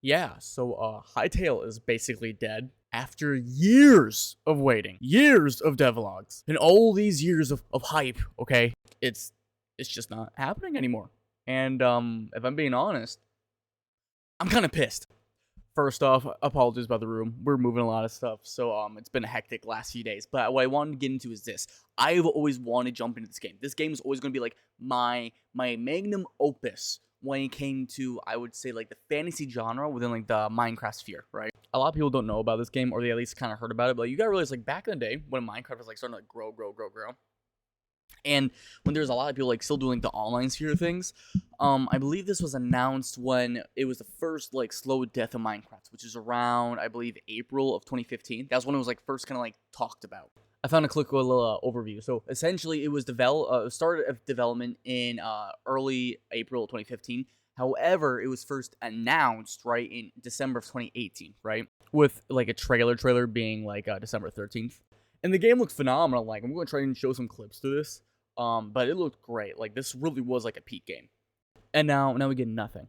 Yeah, so Hytale is basically dead after years of waiting, years of devlogs, and all these years of hype, okay? It's just not happening anymore. And if I'm being honest, I'm kind of pissed. First off, apologies about the room. We're moving a lot of stuff, so it's been a hectic last few days. But what I wanted to get into is this: I've always wanted to jump into this game. This game is always going to be like my magnum opus when it came to, I would say, like the fantasy genre within like the Minecraft sphere, right? A lot of people don't know about this game, or they at least kind of heard about it. But you gotta realize, like back in the day when Minecraft was like starting to like grow. And when there's a lot of people like still doing like, the online sphere things, I believe this was announced when it was the first like slow death of Minecraft, which is around I believe April of 2015. That was when it was like first kind of like talked about. I found a quick little overview. So essentially, it was started of development in early April of 2015. However, it was first announced right in December of 2018, right, with like a trailer being like December 13th. And the game looked phenomenal. Like I'm going to try and show some clips to this. But it looked great. Like this really was like a peak game. And now we get nothing.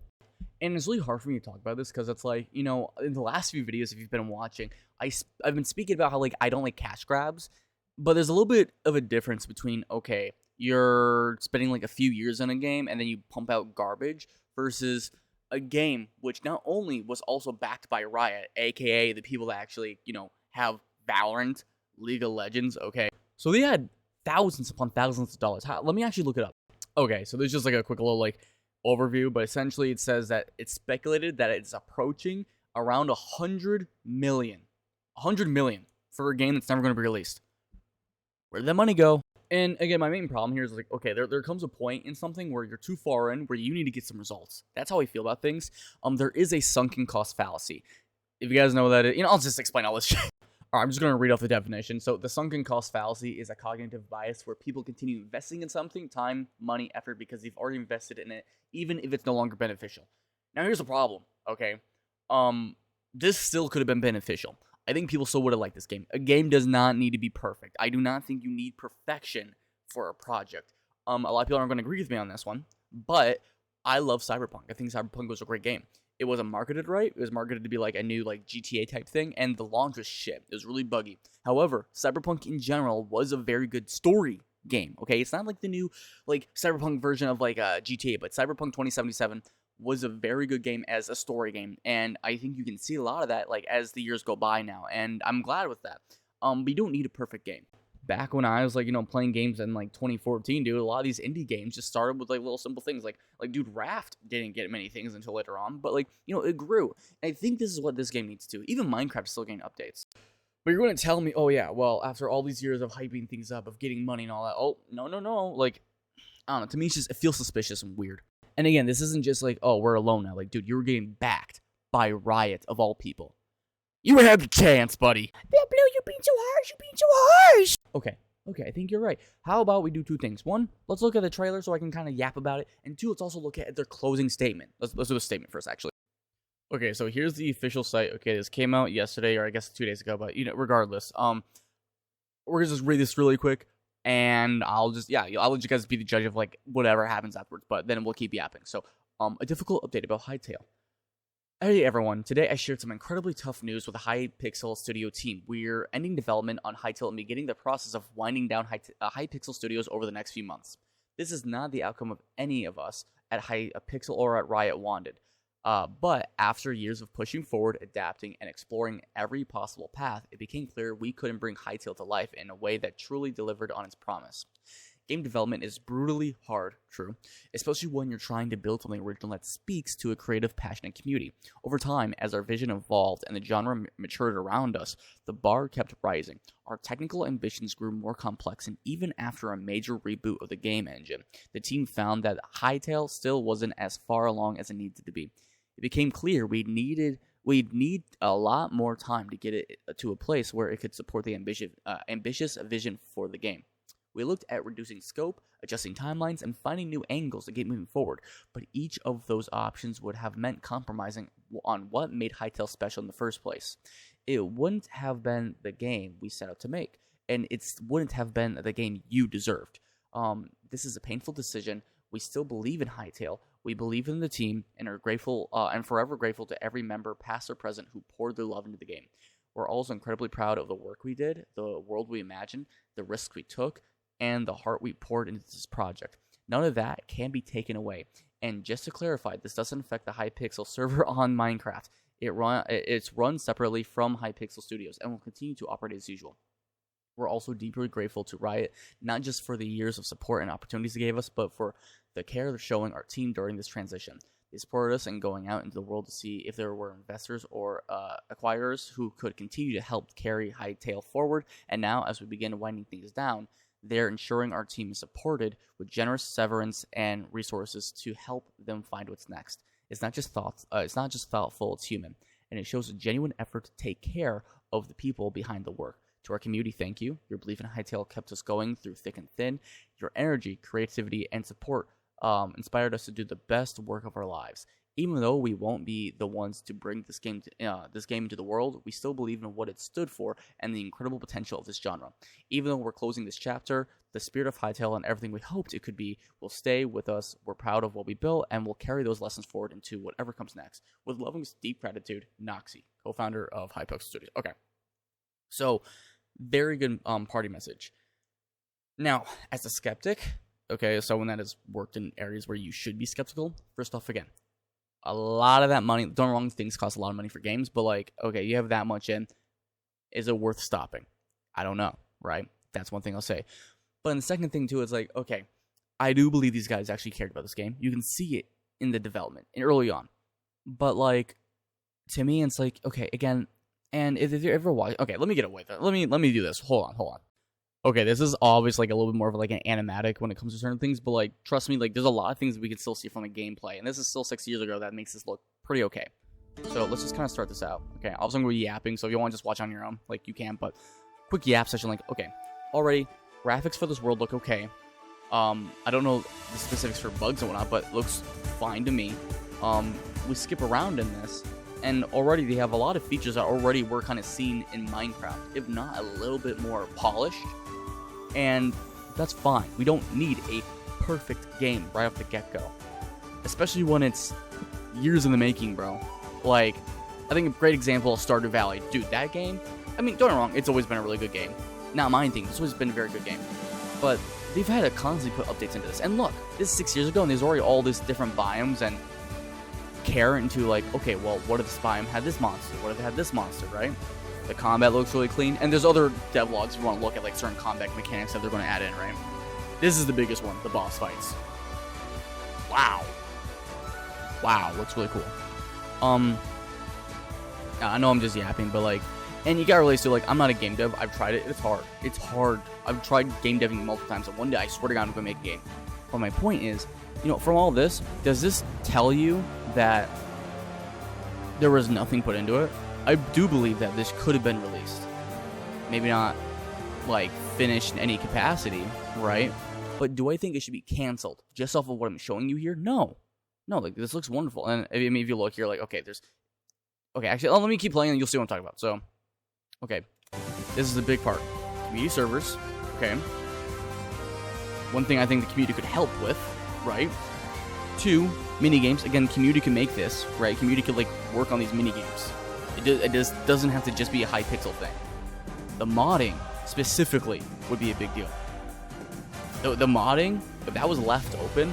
And it's really hard for me to talk about this because it's like, you know, in the last few videos, if you've been watching, I've been speaking about how like I don't like cash grabs, but there's a little bit of a difference between, okay, you're spending like a few years in a game and then you pump out garbage versus a game which not only was also backed by Riot, aka the people that actually, you know, have Valorant, League of Legends, okay? So they had thousands upon thousands of dollars. Let me actually look it up. Okay, so there's just like a quick little like overview, but essentially it says that it's speculated that it's approaching around 100 million. 100 million for a game that's never going to be released. Where did that money go? And again, my main problem here is like, okay, there comes a point in something where you're too far in, where you need to get some results. That's how I feel about things. There is a sunken cost fallacy. If you guys know what that is, you know, I'll just explain all this shit. All right, I'm just going to read off the definition. So the sunken cost fallacy is a cognitive bias where people continue investing in something, time, money, effort, because they've already invested in it, even if it's no longer beneficial. Now, here's the problem, okay? This still could have been beneficial. I think people still would have liked this game. A game does not need to be perfect. I do not think you need perfection for a project. A lot of people aren't going to agree with me on this one, but I love Cyberpunk. I think Cyberpunk was a great game. It wasn't marketed right. It was marketed to be like a new like GTA type thing, and the launch was shit. It was really buggy. However, Cyberpunk in general was a very good story game. Okay, it's not like the new like Cyberpunk version of like GTA, but Cyberpunk 2077 was a very good game as a story game, and I think you can see a lot of that like as the years go by now, and I'm glad with that. But you don't need a perfect game. Back when I was like, you know, playing games in like 2014, dude, a lot of these indie games just started with like little simple things like dude, Raft didn't get many things until later on, but like, you know, it grew. And I think this is what this game needs to do. Even Minecraft is still getting updates. But you're going to tell me, oh yeah, well, after all these years of hyping things up, of getting money and all that, oh, no. Like, I don't know, to me, it feels suspicious and weird. And again, this isn't just like, oh, we're alone now. Like, dude, you were getting backed by Riot of all people. You had the chance, buddy. Blue, you're being so harsh. Okay, I think you're right. How about we do two things? One, let's look at the trailer so I can kind of yap about it. And two, let's also look at their closing statement. Let's do a statement first, actually. Okay, so here's the official site. Okay, this came out yesterday, or I guess 2 days ago, but, you know, regardless. We're gonna just read this really quick, and I'll let you guys be the judge of, like, whatever happens afterwards, but then we'll keep yapping. So, a difficult update about Hytale. Hey everyone, today I shared some incredibly tough news with the Hypixel Studio team. We're ending development on Hytale and beginning the process of winding down Hypixel Studios over the next few months. This is not the outcome of any of us at Hypixel or at Riot wanted. But after years of pushing forward, adapting, and exploring every possible path, it became clear we couldn't bring Hytale to life in a way that truly delivered on its promise. Game development is brutally hard, true, especially when you're trying to build something original that speaks to a creative, passionate community. Over time, as our vision evolved and the genre matured around us, the bar kept rising. Our technical ambitions grew more complex, and even after a major reboot of the game engine, the team found that Hytale still wasn't as far along as it needed to be. It became clear we'd need a lot more time to get it to a place where it could support the ambitious vision for the game. We looked at reducing scope, adjusting timelines, and finding new angles to get moving forward, but each of those options would have meant compromising on what made Hytale special in the first place. It wouldn't have been the game we set out to make, and it wouldn't have been the game you deserved. This is a painful decision. We still believe in Hytale. We believe in the team and are grateful and forever grateful to every member, past or present, who poured their love into the game. We're also incredibly proud of the work we did, the world we imagined, the risks we took, and the heart we poured into this project. None of that can be taken away. And just to clarify, this doesn't affect the Hypixel server on Minecraft. It's run separately from Hypixel Studios and will continue to operate as usual. We're also deeply grateful to Riot, not just for the years of support and opportunities they gave us, but for the care they're showing our team during this transition. They supported us in going out into the world to see if there were investors or acquirers who could continue to help carry Hytale forward. And now, as we begin winding things down, they're ensuring our team is supported with generous severance and resources to help them find what's next. It's not just thoughtful, it's human, and it shows a genuine effort to take care of the people behind the work. To our community, thank you. Your belief in Hytale kept us going through thick and thin. Your energy, creativity, and support inspired us to do the best work of our lives. Even though we won't be the ones to bring this game into the world, we still believe in what it stood for and the incredible potential of this genre. Even though we're closing this chapter, the spirit of Hytale and everything we hoped it could be will stay with us. We're proud of what we built, and we'll carry those lessons forward into whatever comes next. With loving deep gratitude, Noxie, co-founder of Hypixel Studios. Okay, so very good party message. Now, as a skeptic, okay, someone that has worked in areas where you should be skeptical, first off, again, a lot of that money, don't get me wrong, things cost a lot of money for games, but like, okay, you have that much in, is it worth stopping? I don't know, right? That's one thing I'll say. But then the second thing too is like, okay, I do believe these guys actually cared about this game. You can see it in the development and early on. But like, to me, it's like, okay, again, and if you ever watch, okay, let me get away with it. Let me do this. Hold on. Okay, this is always like a little bit more of like an animatic when it comes to certain things, but like, trust me, like, there's a lot of things we can still see from the gameplay, and this is still 6 years ago that makes this look pretty okay. So let's just kind of start this out. Okay, obviously I'm going to be yapping, so if you want to just watch on your own, like, you can, but quick yap session, like, okay, already, graphics for this world look okay. I don't know the specifics for bugs and whatnot, but it looks fine to me. We skip around in this, and already they have a lot of features that already were kind of seen in Minecraft, if not a little bit more polished. And that's fine. We don't need a perfect game right off the get-go. Especially when it's years in the making, bro. Like, I think a great example is Stardew Valley. Dude, that game, I mean, don't get me wrong, it's always been a really good game. Not my thing, it's always been a very good game. But they've had to constantly put updates into this. And look, this is 6 years ago, and there's already all these different biomes and care into, like, okay, well, what if this biome had this monster? What if it had this monster, right? The combat looks really clean, and there's other devlogs if you want to look at like certain combat mechanics that they're going to add in, right? This is the biggest one, the boss fights. Wow, looks really cool. I know I'm just yapping, but like, and you gotta realize too, like, I'm not a game dev. I've tried it. It's hard. I've tried game deving multiple times, and one day I swear to God I'm gonna make a game. But my point is, you know, from all this, does this tell you that there was nothing put into it? I do believe that this could have been released. Maybe not, like, finished in any capacity, right? But do I think it should be canceled just off of what I'm showing you here? No, like, this looks wonderful. And I mean, if you look here, like, okay, actually, let me keep playing and you'll see what I'm talking about. So, okay, this is the big part. Community servers, okay. One thing I think the community could help with, right? 2, minigames. Again, community can make this, right? Community could, like, work on these minigames. It just doesn't have to just be a Hypixel thing. The modding, specifically, would be a big deal. The modding, if that was left open,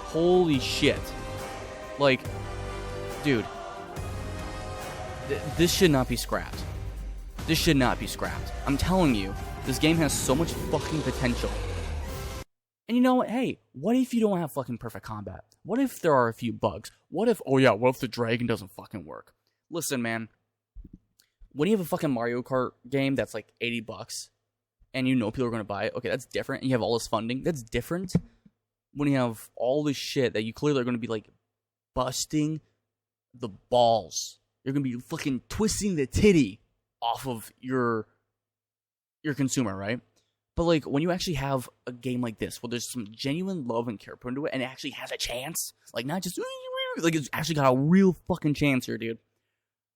holy shit. Like, dude, this should not be scrapped. This should not be scrapped. I'm telling you, this game has so much fucking potential. And you know what? Hey, what if you don't have fucking perfect combat? What if there are a few bugs? What if the dragon doesn't fucking work? Listen, man, when you have a fucking Mario Kart game that's like $80 and you know people are going to buy it, okay, that's different. And you have all this funding, that's different. When you have all this shit that you clearly are going to be like busting the balls, you're going to be fucking twisting the titty off of your consumer, right? But like, when you actually have a game like this, where there's some genuine love and care put into it, and it actually has a chance, like, not just, like, it's actually got a real fucking chance here, dude.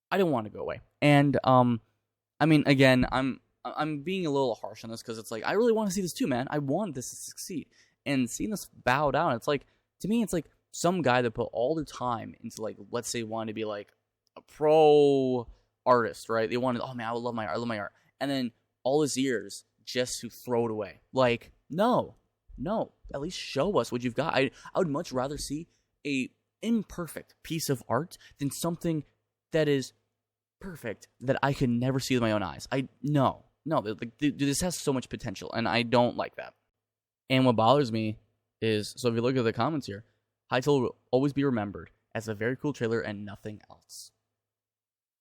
I don't want to go away. And, I mean, again, I'm being a little harsh on this, because it's like, I really want to see this too, man. I want this to succeed. And seeing this bow down, it's like, to me, it's like, some guy that put all their time into, like, let's say wanted to be like a pro artist, right? They wanted, oh man, I love my art. And then all his years just to throw it away. Like, no, at least show us what you've got. I would much rather see a imperfect piece of art than something that is perfect that I could never see with my own eyes. No, like, this has so much potential, and I don't like that. And what bothers me is, so if you look at the comments here, Hytale will always be remembered as a very cool trailer and nothing else.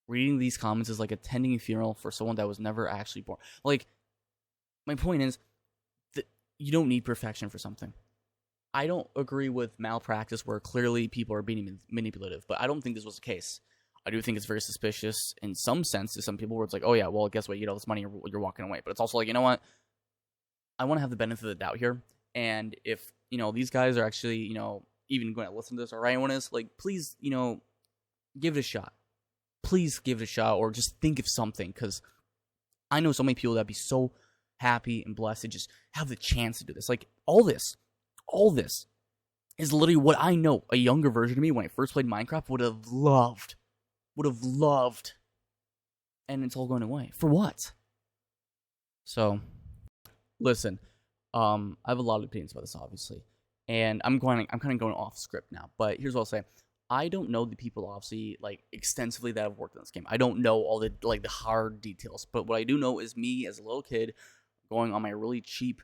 Reading these comments is like attending a funeral for someone that was never actually born. Like, my point is that you don't need perfection for something. I don't agree with malpractice where clearly people are being manipulative, but I don't think this was the case. I do think it's very suspicious in some sense to some people where it's like, oh yeah, well, guess what? You get all this money, you're walking away. But it's also like, you know what? I want to have the benefit of the doubt here. And if, these guys are actually, even going to listen to this, or anyone is, like, please, give it a shot. Please give it a shot, or just think of something, because I know so many people that'd be so happy and blessed to just have the chance to do this. Like, all this is literally what I know a younger version of me when I first played Minecraft would have loved. And it's all going away. For what? So, listen, I have a lot of opinions about this, obviously. And I'm kind of going off script now, but here's what I'll say. I don't know the people, obviously, like, extensively that have worked on this game. I don't know all the, like, the hard details, but what I do know is me as a little kid going on my really cheap,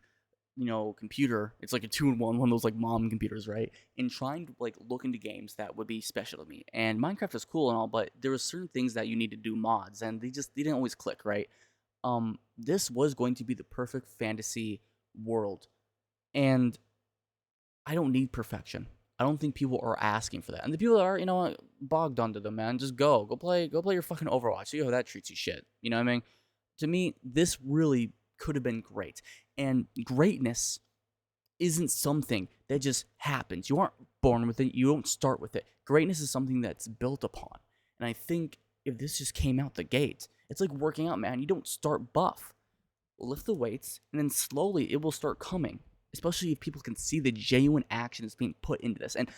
computer. It's like a 2-in-1, one of those, like, mom computers, right? And trying to, like, look into games that would be special to me. And Minecraft is cool and all, but there were certain things that you need to do mods, and they didn't always click, right? This was going to be the perfect fantasy world, and I don't need perfection. I don't think people are asking for that. And the people that are, bogged under them, man, just go play your fucking Overwatch. See how that treats you shit. You know what I mean? To me, this really could have been great. And greatness isn't something that just happens. You aren't born with it. You don't start with it. Greatness is something that's built upon. And I think if this just came out the gate, it's like working out, man. You don't start buff. Lift the weights, and then slowly it will start coming. Especially if people can see the genuine action that's being put into this. And,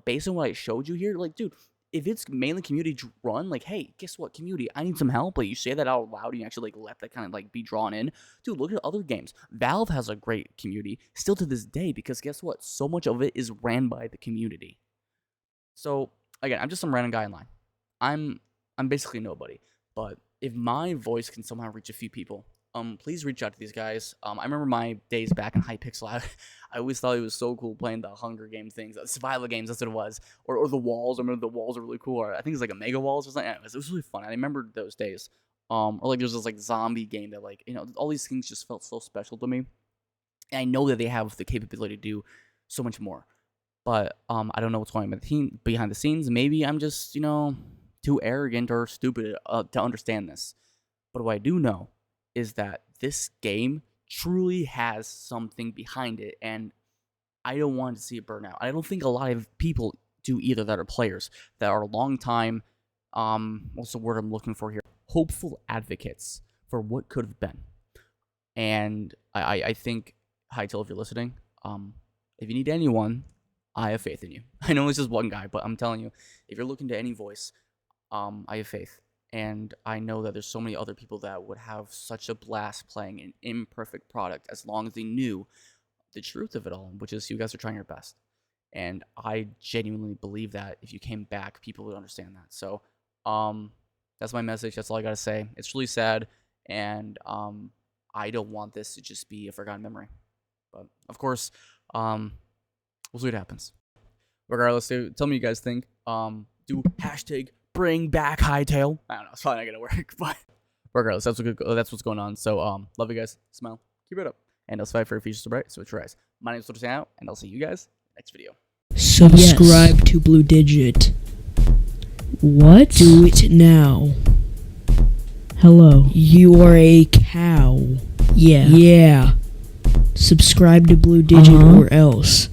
based on what I showed you here, like, dude, if it's mainly community run, like, hey, guess what, community, I need some help. Like, you say that out loud, and you actually, like, let that kind of, like, be drawn in. Dude, look at other games. Valve has a great community still to this day, because guess what? So much of it is ran by the community. So, again, I'm just some random guy in line. I'm basically nobody. But if my voice can somehow reach a few people, please reach out to these guys. I remember my days back in Hypixel. I always thought it was so cool playing the Hunger Game things, the survival games. That's what it was, or the walls. I remember the walls are really cool. Or I think it's like a Mega Walls or something. Anyways, it was really fun. I remember those days. Or like there's this like zombie game that like all these things just felt so special to me. And I know that they have the capability to do so much more. But I don't know what's going on behind the scenes. Maybe I'm just too arrogant or stupid to understand this. But what I do know is that this game truly has something behind it, and I don't want to see it burn out. I don't think a lot of people do either that are players, that are long time, what's the word I'm looking for here? Hopeful advocates for what could have been. And I think, Hytale, if you're listening, if you need anyone, I have faith in you. I know it's just one guy, but I'm telling you, if you're looking to any voice, I have faith. And I know that there's so many other people that would have such a blast playing an imperfect product as long as they knew the truth of it all, which is you guys are trying your best. And I genuinely believe that if you came back, people would understand that. So that's my message. That's all I got to say. It's really sad, and I don't want this to just be a forgotten memory. But, of course, we'll see what happens. Regardless, tell me what you guys think. Do hashtag bring back Hytale. I don't know, it's probably not gonna work, but regardless, that's what's going on. So love you guys, smile, keep it up, and I'll fight for your future to bright. So it's your eyes. My name is Switch out, and I'll see you guys next video. Subscribe to Blue Digit. What? Do it now. Hello. You are a cow. Yeah. Yeah. Subscribe to Blue Digit or else.